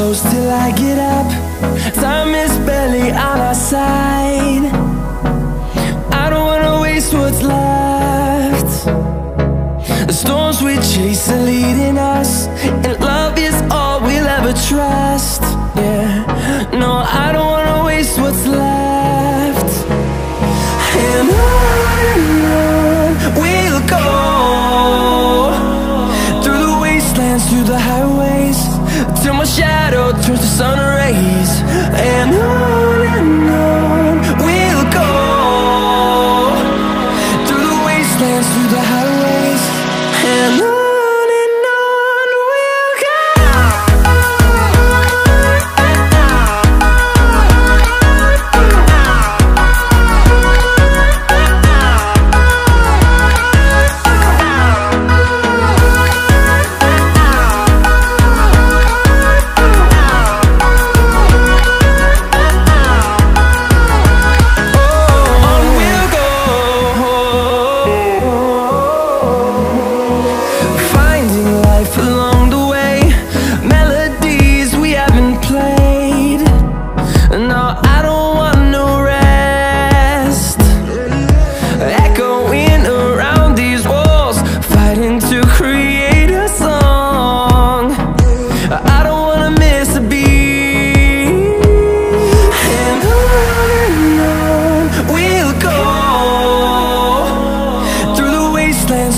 close till I get up. Time is barely on our side. I don't wanna waste what's left. The storms we chase are leading us, and love is all we'll ever trust. Yeah, no, I don't wanna waste what's left. And on we'll go, through the wastelands, through the highways, till my shadow turns to sun rays. And on we'll go, through the wastelands, through the highways, and on we'll go.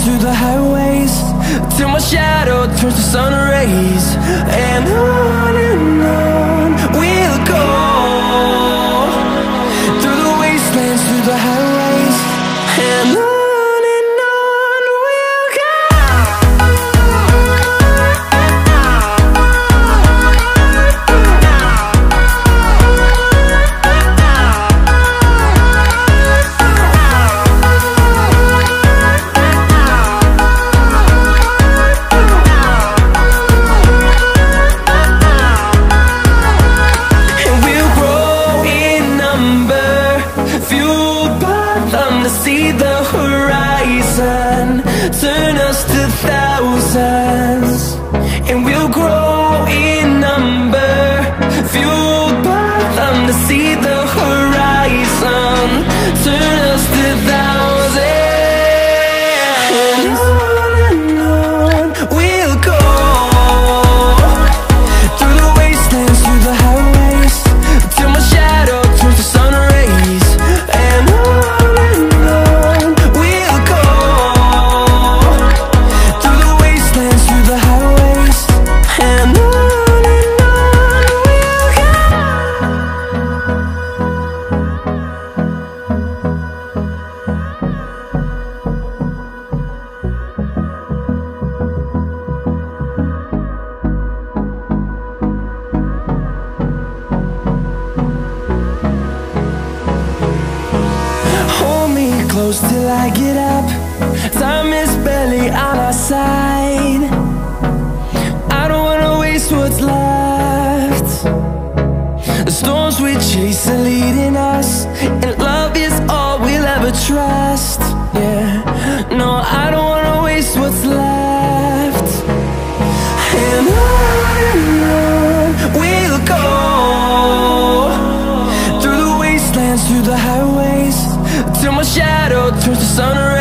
Through the highways, till my shadow turns to sun rays. And on we'll go, through the wastelands, through the highways, and on we'll go. See the horizon, turn us to thousands, and we'll grow in number, fueled by them. To see the horizon, turn us to thousands, and on we'll go, through the wastelands, through the highways, till my shadow turns to sun rays. And close till I get up. Time is barely on our side. I don't wanna waste what's left. The storms we chase are leading us, and love is all we'll ever trust. Yeah, no, I don't wanna waste what's left. And on we'll go, through the wastelands, through the highways, till my shadow turns to sun rays.